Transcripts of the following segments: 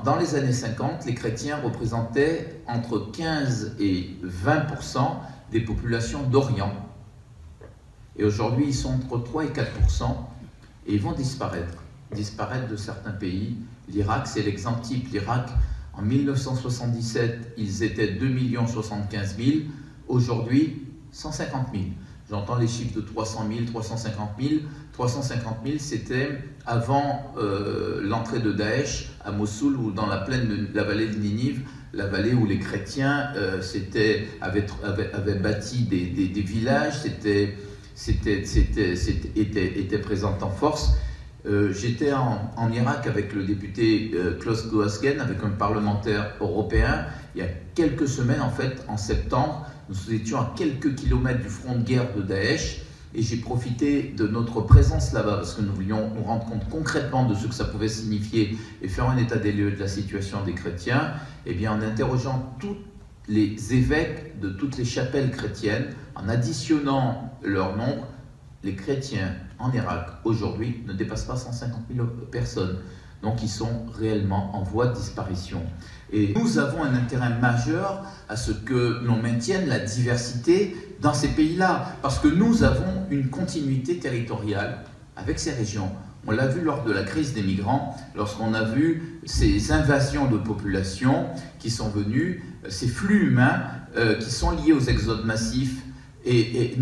Dans les années 50, les chrétiens représentaient entre 15 et 20% des populations d'Orient. Et aujourd'hui, ils sont entre 3 et 4%, et ils vont disparaître de certains pays. L'Irak, c'est l'exemple type. L'Irak, en 1977, ils étaient 2 75 000. Aujourd'hui, 150 000. J'entends les chiffres de 300 000, 350 000. 350 000, c'était avant l'entrée de Daesh à Mossoul, ou dans la plaine de la vallée de Ninive, la vallée où les chrétiens avaient bâti des villages, étaient présents en force. J'étais en Irak avec le député Klaus Goasgen, avec un parlementaire européen, il y a quelques semaines, en fait, en septembre. Nous étions à quelques kilomètres du front de guerre de Daesh, et j'ai profité de notre présence là-bas parce que nous voulions nous rendre compte concrètement de ce que ça pouvait signifier et faire un état des lieux de la situation des chrétiens, et bien en interrogeant tous les évêques de toutes les chapelles chrétiennes, en additionnant leur nombre. Les chrétiens en Irak aujourd'hui ne dépassent pas 150 000 personnes. Donc ils sont réellement en voie de disparition. Et nous avons un intérêt majeur à ce que l'on maintienne la diversité dans ces pays-là, parce que nous avons une continuité territoriale avec ces régions. On l'a vu lors de la crise des migrants, lorsqu'on a vu ces invasions de population qui sont venues, ces flux humains qui sont liés aux exodes massifs, et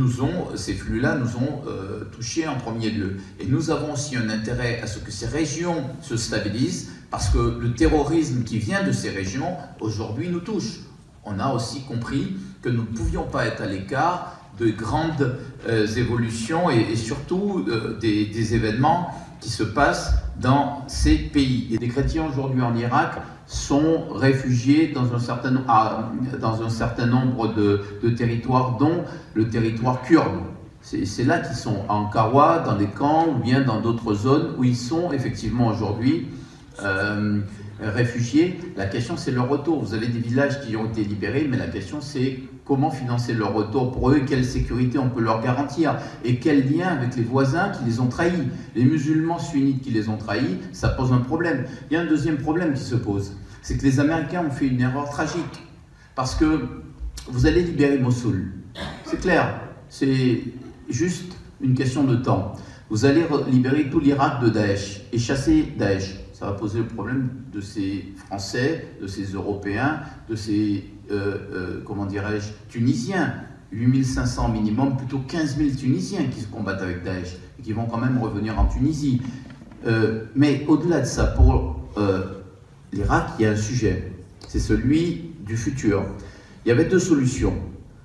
ces flux-là nous ont touchés en premier lieu. Et nous avons aussi un intérêt à ce que ces régions se stabilisent, parce que le terrorisme qui vient de ces régions, aujourd'hui, nous touche. On a aussi compris que nous ne pouvions pas être à l'écart de grandes évolutions et surtout des événements qui se passent dans ces pays. Et les chrétiens aujourd'hui en Irak sont réfugiés dans un certain nombre de territoires, dont le territoire kurde. C'est là qu'ils sont, en Kawa, dans des camps, ou bien dans d'autres zones où ils sont effectivement aujourd'hui réfugiés. La question, c'est leur retour. Vous avez des villages qui ont été libérés, mais la question, c'est comment financer leur retour pour eux, quelle sécurité on peut leur garantir, et quel lien avec les voisins qui les ont trahis. Les musulmans sunnites qui les ont trahis, ça pose un problème. Il y a un deuxième problème qui se pose, c'est que les Américains ont fait une erreur tragique, parce que vous allez libérer Mossoul. C'est clair, c'est juste une question de temps. Vous allez libérer tout l'Irak de Daesh et chasser Daesh. Ça va poser le problème de ces Français, de ces Européens, de ces, comment dirais-je, Tunisiens. 8500 minimum, plutôt 15 000 Tunisiens qui se combattent avec Daesh et qui vont quand même revenir en Tunisie. Mais au-delà de ça, pour l'Irak, il y a un sujet. C'est celui du futur. Il y avait deux solutions.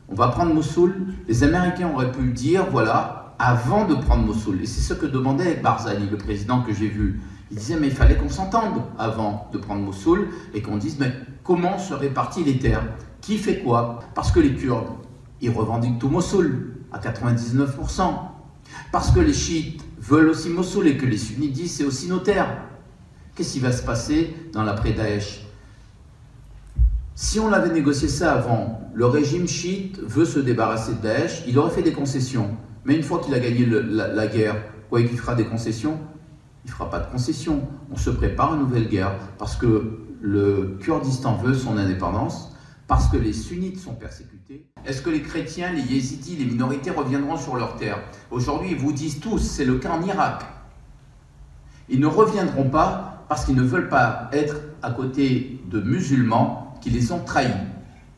On va prendre Mossoul. Les Américains auraient pu le dire, voilà, avant de prendre Mossoul. Et c'est ce que demandait Barzani, le président que j'ai vu. Il disait, mais il fallait qu'on s'entende avant de prendre Mossoul et qu'on dise, mais comment se répartissent les terres? Qui fait quoi? Parce que les Kurdes, ils revendiquent tout Mossoul à 99%. Parce que les chiites veulent aussi Mossoul et que les sunnites disent, c'est aussi nos terres. Qu'est-ce qui va se passer dans l'après-Daesh? Si on avait négocié ça avant, le régime chiite veut se débarrasser de Daesh, il aurait fait des concessions. Mais une fois qu'il a gagné la guerre, quoi, qu'il fera des concessions? Il ne fera pas de concessions. On se prépare à une nouvelle guerre parce que le Kurdistan veut son indépendance, parce que les sunnites sont persécutés. Est-ce que les chrétiens, les yézidis, les minorités reviendront sur leurs terres? Aujourd'hui, ils vous disent tous, c'est le cas en Irak. Ils ne reviendront pas parce qu'ils ne veulent pas être à côté de musulmans qui les ont trahis.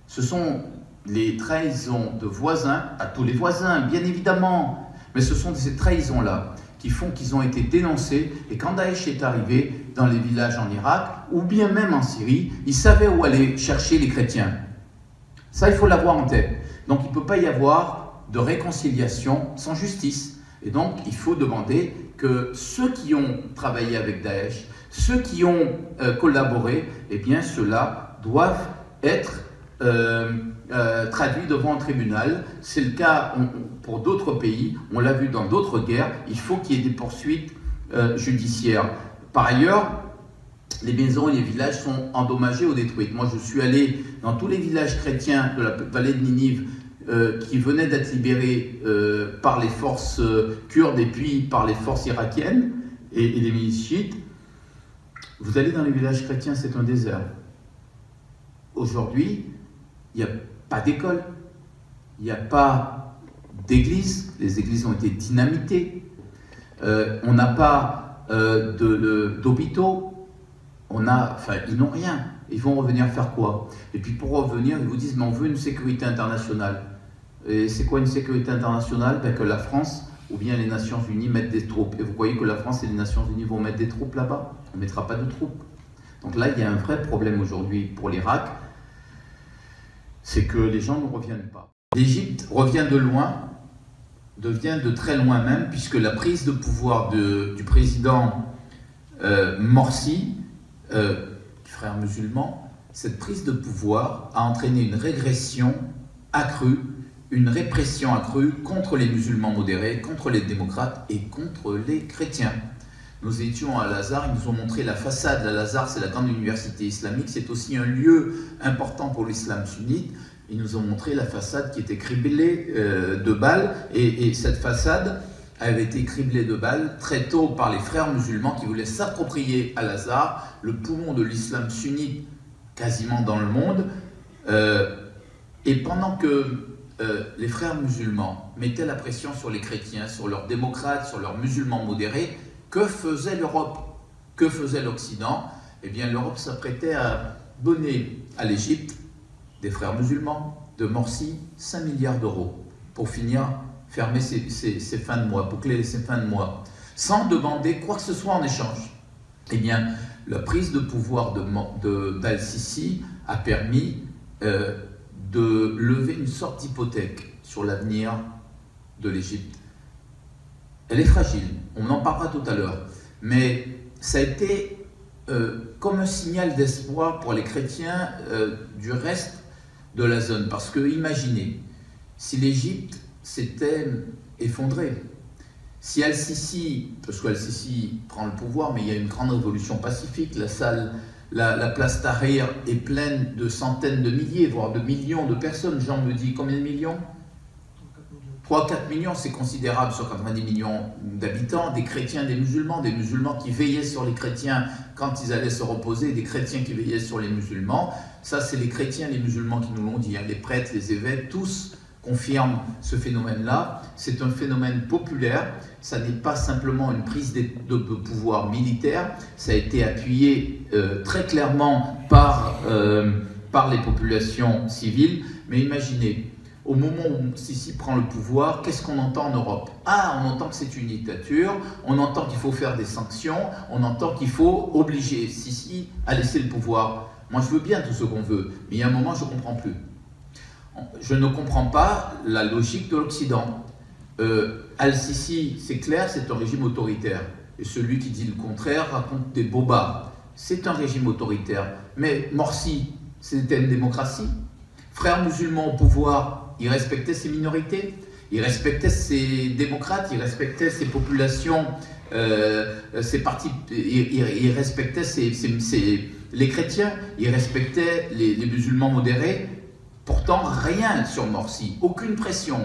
Ce sont les trahisons de voisins, à tous les voisins, bien évidemment, mais ce sont ces trahisons-là qui font qu'ils ont été dénoncés, et quand Daesh est arrivé dans les villages en Irak, ou bien même en Syrie, ils savaient où aller chercher les chrétiens. Ça, il faut l'avoir en tête. Donc, il ne peut pas y avoir de réconciliation sans justice. Et donc, il faut demander que ceux qui ont travaillé avec Daesh, ceux qui ont collaboré, eh bien, ceux-là doivent être traduits devant un tribunal. C'est le cas pour d'autres pays, on l'a vu dans d'autres guerres, il faut qu'il y ait des poursuites judiciaires. Par ailleurs, les maisons et les villages sont endommagés ou détruits. Moi, je suis allé dans tous les villages chrétiens de la vallée de Ninive qui venaient d'être libérés par les forces kurdes et puis par les forces irakiennes et les milices chiites. Vous allez dans les villages chrétiens, c'est un désert. Aujourd'hui, il n'y a pas d'école, il n'y a pas d'église, les églises ont été dynamitées, on n'a pas d'hôpitaux, ils n'ont rien. Ils vont revenir faire quoi? Et puis pour revenir, ils vous disent, mais on veut une sécurité internationale. Et c'est quoi une sécurité internationale? Que la France ou bien les Nations Unies mettent des troupes. Et vous croyez que la France et les Nations Unies vont mettre des troupes là-bas? On ne mettra pas de troupes. Donc là, il y a un vrai problème aujourd'hui pour l'Irak, c'est que les gens ne reviennent pas. L'Égypte revient de loin, devient de très loin même, puisque la prise de pouvoir du président Morsi, frère musulman, cette prise de pouvoir a entraîné une régression accrue, une répression accrue contre les musulmans modérés, contre les démocrates et contre les chrétiens. Nous étions à Al-Azhar, ils nous ont montré la façade. Al-Azhar, c'est la grande université islamique, c'est aussi un lieu important pour l'islam sunnite. Ils nous ont montré la façade qui était criblée de balles, et cette façade avait été criblée de balles très tôt par les frères musulmans qui voulaient s'approprier Al-Azhar, le poumon de l'islam sunnite quasiment dans le monde. Et pendant que les frères musulmans mettaient la pression sur les chrétiens, sur leurs démocrates, sur leurs musulmans modérés, que faisait l'Europe? Que faisait l'Occident? Eh bien, l'Europe s'apprêtait à donner à l'Égypte, des frères musulmans, de Morsi, 5 milliards d'euros pour fermer ses fins de mois, boucler ses fins de mois, sans demander quoi que ce soit en échange. Eh bien, la prise de pouvoir d'Al-Sisi a permis de lever une sorte d'hypothèque sur l'avenir de l'Égypte. Elle est fragile, on en parlera tout à l'heure, mais ça a été comme un signal d'espoir pour les chrétiens du reste de la zone. Parce que imaginez, si l'Égypte s'était effondrée, si Al-Sisi, parce qu'Al-Sisi prend le pouvoir, mais il y a une grande révolution pacifique, la place Tahrir est pleine de centaines de milliers, voire de millions de personnes. Jean me dit combien de millions? 3-4 millions, c'est considérable sur 90 millions d'habitants, des chrétiens, des musulmans qui veillaient sur les chrétiens quand ils allaient se reposer, des chrétiens qui veillaient sur les musulmans. Ça, c'est les chrétiens, les musulmans qui nous l'ont dit, les prêtres, les évêques, tous confirment ce phénomène-là. C'est un phénomène populaire, ça n'est pas simplement une prise de pouvoir militaire, ça a été appuyé très clairement par les populations civiles. Mais imaginez, au moment où Sisi prend le pouvoir, qu'est-ce qu'on entend en Europe? Ah, on entend que c'est une dictature, on entend qu'il faut faire des sanctions, on entend qu'il faut obliger Sisi à laisser le pouvoir. Moi, je veux bien tout ce qu'on veut, mais il y a un moment, je ne comprends plus. Je ne comprends pas la logique de l'Occident. Al-Sisi, c'est clair, c'est un régime autoritaire. Et celui qui dit le contraire raconte des bobards. C'est un régime autoritaire. Mais Morsi, c'était une démocratie. Frères musulmans au pouvoir, il respectait ses minorités, il respectait ses démocrates, il respectait ses populations, ses partis, il respectait les chrétiens, il respectait les musulmans modérés. Pourtant, rien sur Morsi, aucune pression,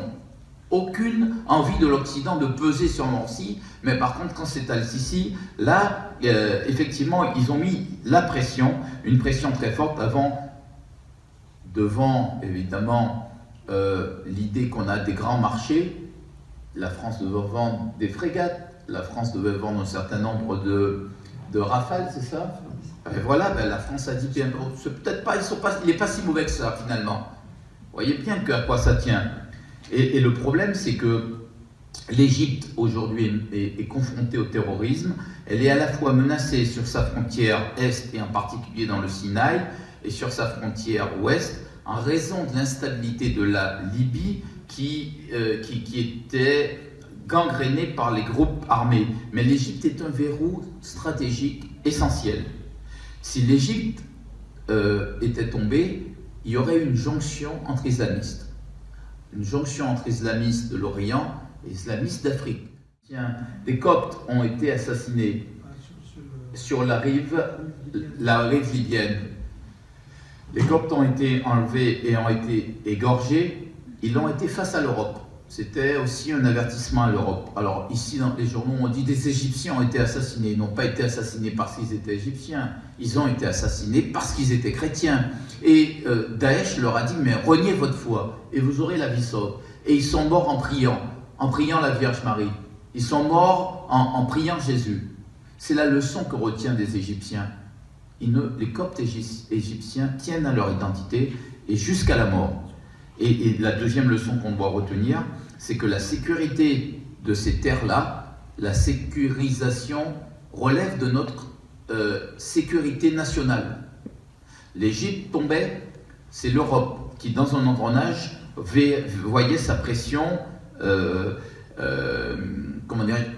aucune envie de l'Occident de peser sur Morsi. Mais par contre, quand c'est Al-Sisi, là, effectivement, ils ont mis la pression, une pression très forte devant, évidemment, l'idée qu'on a des grands marchés. La France devait vendre des frégates, la France devait vendre un certain nombre de Rafales, c'est ça? Et voilà, la France a dit, c'est peut-être pas, il n'est pas si mauvais que ça, finalement. Vous voyez bien à quoi ça tient. Et le problème, c'est que l'Égypte, aujourd'hui, est confrontée au terrorisme. Elle est à la fois menacée sur sa frontière est, et en particulier dans le Sinaï, et sur sa frontière ouest, en raison de l'instabilité de la Libye qui était gangrénée par les groupes armés. Mais l'Égypte est un verrou stratégique essentiel. Si l'Égypte était tombée, il y aurait une jonction entre islamistes. Une jonction entre islamistes de l'Orient et islamistes d'Afrique. Des Coptes ont été assassinés sur la rive libyenne. Les Coptes ont été enlevés et ont été égorgés. Ils l'ont été face à l'Europe. c'était aussi un avertissement à l'Europe. Alors ici dans les journaux on dit des Égyptiens ont été assassinés. Ils n'ont pas été assassinés parce qu'ils étaient égyptiens, ils ont été assassinés parce qu'ils étaient chrétiens. Et Daesh leur a dit mais reniez votre foi et vous aurez la vie sauve. Et ils sont morts en priant la Vierge Marie. Ils sont morts en priant Jésus. C'est la leçon que retient des Égyptiens. Les Coptes égyptiens tiennent à leur identité et jusqu'à la mort. Et la deuxième leçon qu'on doit retenir, c'est que la sécurité de ces terres-là, la sécurisation relève de notre sécurité nationale. L'Égypte tombait, c'est l'Europe qui, dans un engrenage, voyait sa pression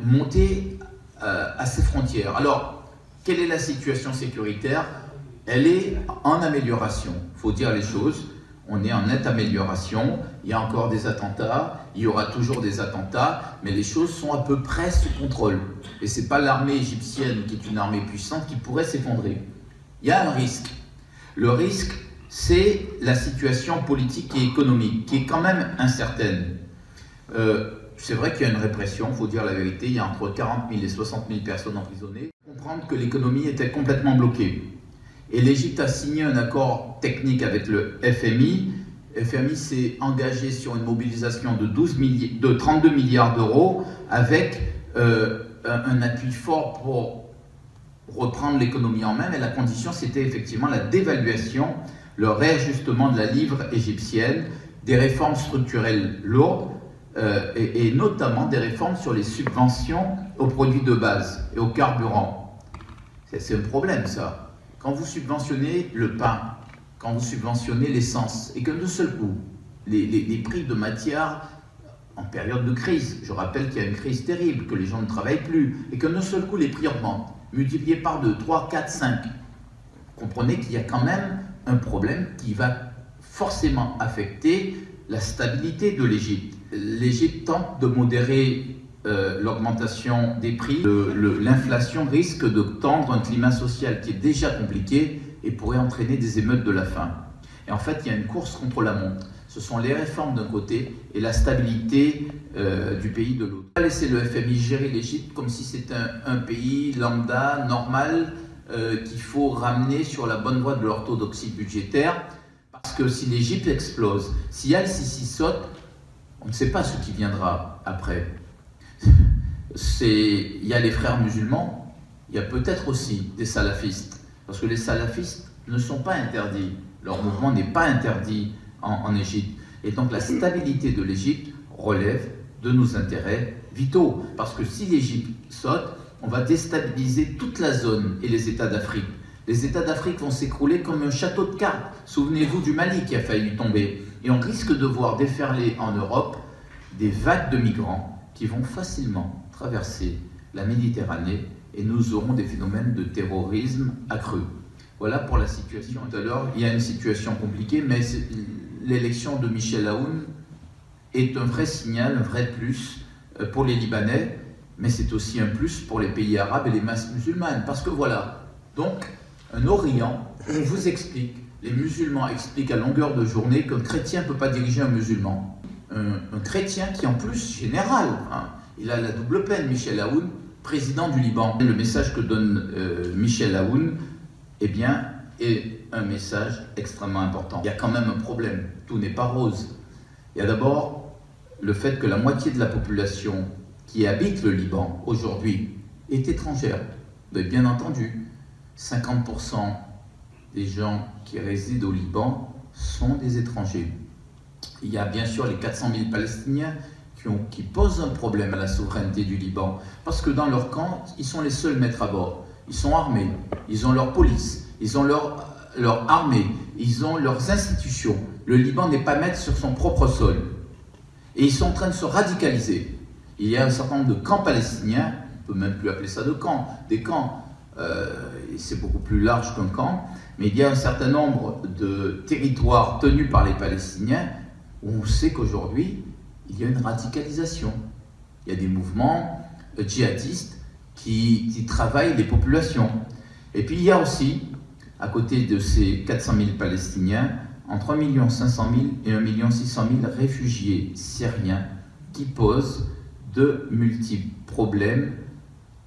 monter à ses frontières. Alors, quelle est la situation sécuritaire? Elle est en amélioration, il faut dire les choses. On est en nette amélioration, il y a encore des attentats, il y aura toujours des attentats, mais les choses sont à peu près sous contrôle. Et ce n'est pas l'armée égyptienne, qui est une armée puissante, qui pourrait s'effondrer. Il y a un risque. Le risque, c'est la situation politique et économique, qui est quand même incertaine. C'est vrai qu'il y a une répression, il faut dire la vérité, il y a entre 40 000 et 60 000 personnes emprisonnées. Il faut comprendre que l'économie était complètement bloquée. Et l'Égypte a signé un accord technique avec le FMI. Le FMI s'est engagé sur une mobilisation de 32 milliards d'euros avec un appui fort pour reprendre l'économie en main. Mais la condition, c'était effectivement la dévaluation, le réajustement de la livre égyptienne, des réformes structurelles lourdes et notamment des réformes sur les subventions aux produits de base et aux carburants. C'est un problème, ça. Quand vous subventionnez le pain, quand vous subventionnez l'essence, et que de seul coup, les prix de matière en période de crise, je rappelle qu'il y a une crise terrible, que les gens ne travaillent plus, et que de seul coup les prix augmentent, multipliés par 2, 3, 4, 5, comprenez qu'il y a quand même un problème qui va forcément affecter la stabilité de l'Égypte. L'Égypte tente de modérer l'augmentation des prix, l'inflation risque de tendre un climat social qui est déjà compliqué et pourrait entraîner des émeutes de la faim. Et en fait, il y a une course contre la montre. Ce sont les réformes d'un côté et la stabilité du pays de l'autre. On va laisser le FMI gérer l'Égypte comme si c'était un pays lambda, normal, qu'il faut ramener sur la bonne voie de l'orthodoxie budgétaire. Parce que si l'Égypte explose, si Al-Sisi saute, on ne sait pas ce qui viendra après. Il y a les frères musulmans, il y a peut-être aussi des salafistes, parce que les salafistes ne sont pas interdits, leur mouvement n'est pas interdit en Égypte. Et donc la stabilité de l'Égypte relève de nos intérêts vitaux, parce que si l'Égypte saute, on va déstabiliser toute la zone et les États d'Afrique. Les États d'Afrique vont s'écrouler comme un château de cartes. Souvenez-vous du Mali qui a failli tomber. Et on risque de voir déferler en Europe des vagues de migrants qui vont facilement traverser la Méditerranée et nous aurons des phénomènes de terrorisme accrus. Voilà pour la situation. Tout à l'heure, il y a une situation compliquée, mais l'élection de Michel Aoun est un vrai signal, un vrai plus pour les Libanais, mais c'est aussi un plus pour les pays arabes et les masses musulmanes. Parce que voilà, donc un Orient, on vous explique, les musulmans expliquent à longueur de journée qu'un chrétien ne peut pas diriger un musulman. Un chrétien qui en plus général, hein, il a la double peine, Michel Aoun, président du Liban. Le message que donne Michel Aoun, eh bien, est un message extrêmement important. Il y a quand même un problème, tout n'est pas rose. Il y a d'abord le fait que la moitié de la population qui habite le Liban aujourd'hui est étrangère. Vous avez bien entendu, 50% des gens qui résident au Liban sont des étrangers. Il y a bien sûr les 400 000 Palestiniens qui posent un problème à la souveraineté du Liban, parce que dans leur camp, ils sont les seuls maîtres à bord. Ils sont armés, ils ont leur police, ils ont leur armée, ils ont leurs institutions. Le Liban n'est pas maître sur son propre sol. Et ils sont en train de se radicaliser. Il y a un certain nombre de camps palestiniens, on ne peut même plus appeler ça de camps, des camps, c'est beaucoup plus large qu'un camp, mais il y a un certain nombre de territoires tenus par les Palestiniens où on sait qu'aujourd'hui, il y a une radicalisation. Il y a des mouvements djihadistes qui travaillent les populations. Et puis il y a aussi, à côté de ces 400 000 Palestiniens, entre 1 500 000 et 1 600 000 réfugiés syriens qui pose de multiples problèmes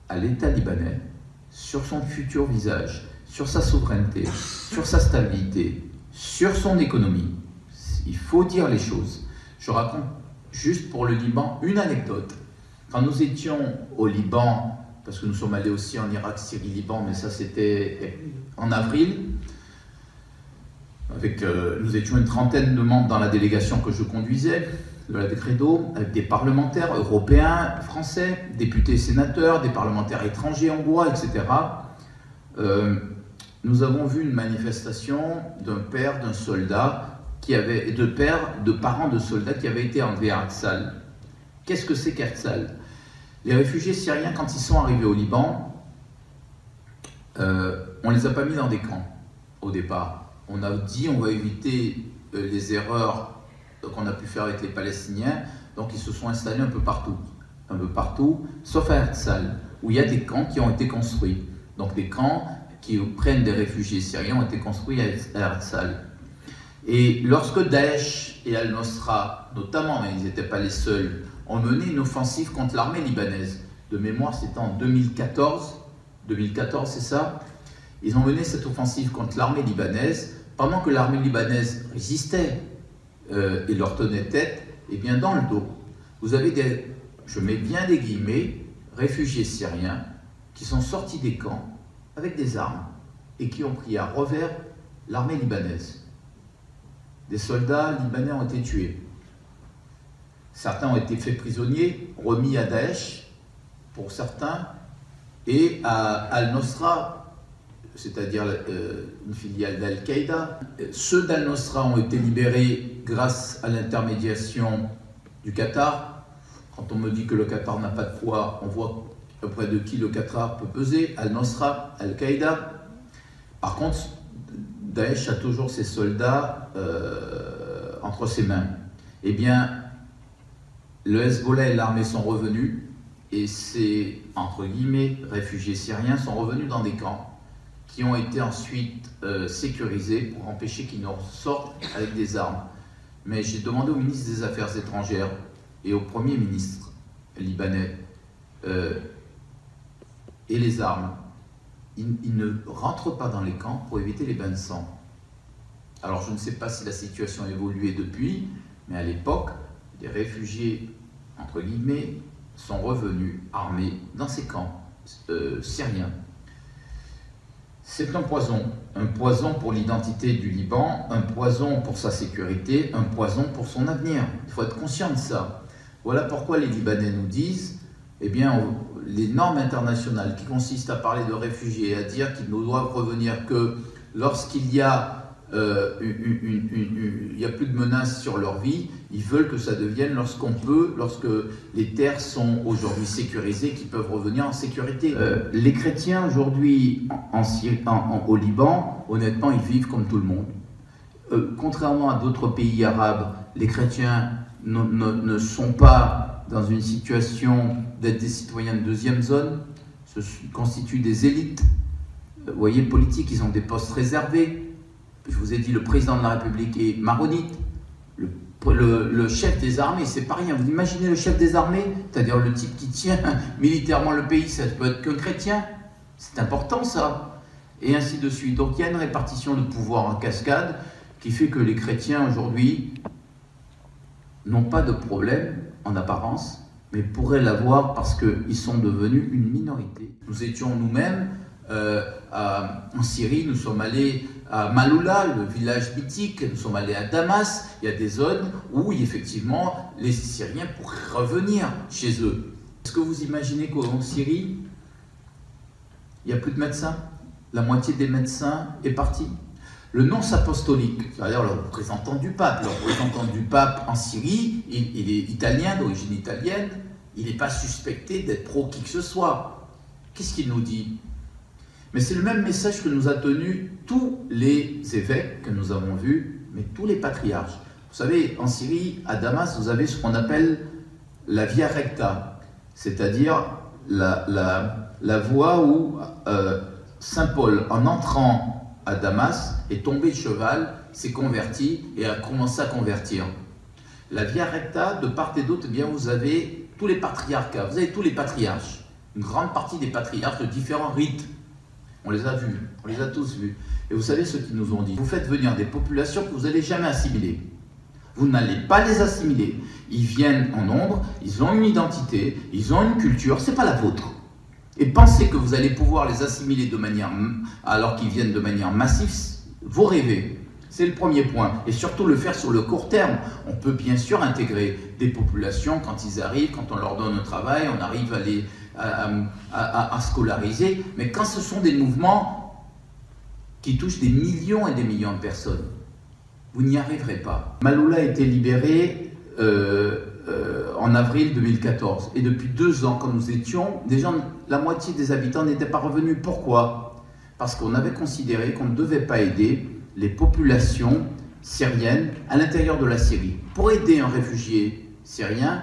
à l'État libanais, sur son futur visage, sur sa souveraineté, sur sa stabilité, sur son économie. Il faut dire les choses. Je raconte juste pour le Liban une anecdote. Quand nous étions au Liban, parce que nous sommes allés aussi en Irak, Syrie, Liban, mais ça c'était en avril, nous étions une trentaine de membres dans la délégation que je conduisais, de la Decredo, avec des parlementaires européens, français, députés, sénateurs, des parlementaires étrangers, hongrois, etc. Nous avons vu une manifestation d'un père d'un soldat et de parents de soldats qui avaient été enlevés à Herzl. Qu'est-ce que c'est qu'Herzl? Les réfugiés syriens, quand ils sont arrivés au Liban, on ne les a pas mis dans des camps au départ. On a dit on va éviter les erreurs qu'on a pu faire avec les Palestiniens, donc ils se sont installés un peu partout, sauf à Herzl, où il y a des camps qui ont été construits. Donc des camps qui prennent des réfugiés syriens ont été construits à Herzl. Et lorsque Daesh et Al-Nosra, notamment, mais ils n'étaient pas les seuls, ont mené une offensive contre l'armée libanaise, de mémoire c'était en 2014, c'est ça? Ils ont mené cette offensive contre l'armée libanaise, pendant que l'armée libanaise résistait et leur tenait tête, et bien dans le dos, vous avez des, je mets bien des guillemets, réfugiés syriens qui sont sortis des camps avec des armes et qui ont pris à revers l'armée libanaise. Des soldats libanais ont été tués. Certains ont été faits prisonniers, remis à Daesh, pour certains, et à Al-Nosra, c'est-à-dire une filiale d'Al-Qaïda. Ceux d'Al-Nosra ont été libérés grâce à l'intermédiation du Qatar. Quand on me dit que le Qatar n'a pas de poids, on voit auprès de qui le Qatar peut peser, Al-Nosra, Al-Qaïda. Par contre, Daesh a toujours ses soldats entre ses mains. Eh bien, le Hezbollah et l'armée sont revenus, et ces, entre guillemets, réfugiés syriens sont revenus dans des camps qui ont été ensuite sécurisés pour empêcher qu'ils ne sortent avec des armes. Mais j'ai demandé au ministre des Affaires étrangères et au Premier ministre libanais, et les armes, ils ne rentrent pas dans les camps pour éviter les bains de sang. Alors je ne sais pas si la situation a évolué depuis, mais à l'époque, des réfugiés, entre guillemets, sont revenus armés dans ces camps syriens. C'est un poison pour l'identité du Liban, un poison pour sa sécurité, un poison pour son avenir. Il faut être conscient de ça. Voilà pourquoi les Libanais nous disent, eh bien, les normes internationales qui consistent à parler de réfugiés et à dire qu'ils ne doivent revenir que lorsqu'il y a il n'y a plus de menaces sur leur vie, ils veulent que ça devienne lorsqu'on peut, lorsque les terres sont aujourd'hui sécurisées, qu'ils peuvent revenir en sécurité. Les chrétiens aujourd'hui au Liban, honnêtement, ils vivent comme tout le monde. Contrairement à d'autres pays arabes, les chrétiens ne sont pas dans une situation d'être des citoyens de deuxième zone, se constituent des élites, vous voyez, politiques, ils ont des postes réservés. Je vous ai dit, le président de la République est maronite, le chef des armées, c'est pas rien. Vous imaginez le chef des armées, c'est-à-dire le type qui tient militairement le pays, ça peut être qu'un chrétien. C'est important ça. Et ainsi de suite. Donc il y a une répartition de pouvoir en cascade qui fait que les chrétiens aujourd'hui n'ont pas de problème en apparence, mais pourraient l'avoir parce qu'ils sont devenus une minorité. Nous étions nous-mêmes en Syrie, nous sommes allés à Maloula, le village mythique, nous sommes allés à Damas, il y a des zones où effectivement les Syriens pourraient revenir chez eux. Est-ce que vous imaginez qu'en Syrie, il n'y a plus de médecins? La moitié des médecins est partie. Le nonce apostolique, c'est-à-dire le représentant du pape en Syrie, il est italien, d'origine italienne, il n'est pas suspecté d'être pro qui que ce soit. Qu'est-ce qu'il nous dit? Mais c'est le même message que nous a tenu tous les évêques que nous avons vus, mais tous les patriarches. Vous savez, en Syrie, à Damas, vous avez ce qu'on appelle la via recta, c'est-à-dire la voie où Saint Paul, en entrant à Damas, est tombé de cheval, s'est converti et a commencé à convertir. La Via Recta, de part et d'autre, eh bien, vous avez tous les patriarcats, vous avez tous les patriarches, une grande partie des patriarches de différents rites. On les a vus, on les a tous vus. Et vous savez ce qu'ils nous ont dit? Vous faites venir des populations que vous n'allez jamais assimiler. Vous n'allez pas les assimiler. Ils viennent en nombre, ils ont une identité, ils ont une culture, c'est pas la vôtre. Et pensez que vous allez pouvoir les assimiler de manière, alors qu'ils viennent de manière massive, vous rêvez. C'est le premier point. Et surtout le faire sur le court terme. On peut bien sûr intégrer des populations quand ils arrivent, quand on leur donne un travail, on arrive à les à scolariser. Mais quand ce sont des mouvements qui touchent des millions et des millions de personnes, vous n'y arriverez pas. Maloula a été libéré en avril 2014. Et depuis 2 ans, quand nous étions, la moitié des habitants n'étaient pas revenus. Pourquoi? Parce qu'on avait considéré qu'on ne devait pas aider les populations syriennes à l'intérieur de la Syrie. Pour aider un réfugié syrien,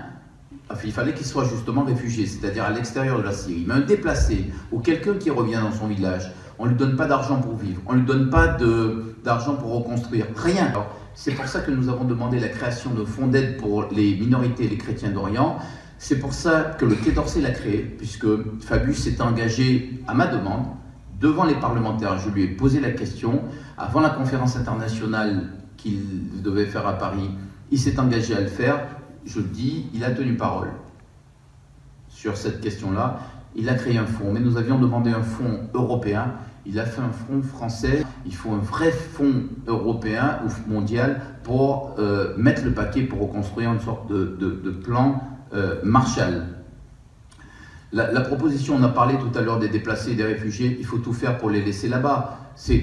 il fallait qu'il soit justement réfugié, c'est-à-dire à l'extérieur de la Syrie. Mais un déplacé ou quelqu'un qui revient dans son village, on ne lui donne pas d'argent pour vivre, on ne lui donne pas d'argent pour reconstruire, rien. C'est pour ça que nous avons demandé la création de fonds d'aide pour les minorités et les chrétiens d'Orient. C'est pour ça que le Quai d'Orsay l'a créé, puisque Fabius s'est engagé à ma demande devant les parlementaires. Je lui ai posé la question avant la conférence internationale qu'il devait faire à Paris. Il s'est engagé à le faire. Je le dis, il a tenu parole sur cette question-là. Il a créé un fonds, mais nous avions demandé un fonds européen. Il a fait un fonds français. Il faut un vrai fonds européen ou mondial pour mettre le paquet pour reconstruire une sorte de plan Marshall. La proposition, on a parlé tout à l'heure des déplacés et des réfugiés, il faut tout faire pour les laisser là-bas.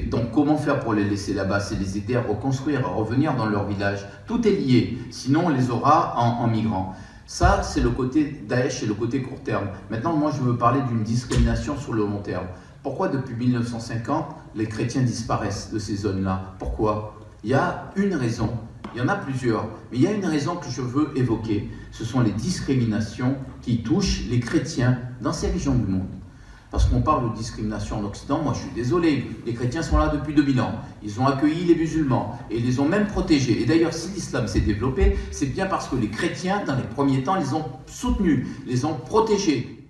Donc comment faire pour les laisser là-bas? C'est les aider à reconstruire, à revenir dans leur village. Tout est lié, sinon on les aura en migrants. Ça, c'est le côté Daesh et le côté court terme. Maintenant, moi, je veux parler d'une discrimination sur le long terme. Pourquoi depuis 1950, les chrétiens disparaissent de ces zones-là? Pourquoi? Il y a une raison. Il y en a plusieurs, mais il y a une raison que je veux évoquer. Ce sont les discriminations qui touchent les chrétiens dans ces régions du monde. Parce qu'on parle de discrimination en Occident, moi je suis désolé, les chrétiens sont là depuis 2000 ans. Ils ont accueilli les musulmans et ils les ont même protégés. Et d'ailleurs, si l'islam s'est développé, c'est bien parce que les chrétiens, dans les premiers temps, les ont soutenus, les ont protégés.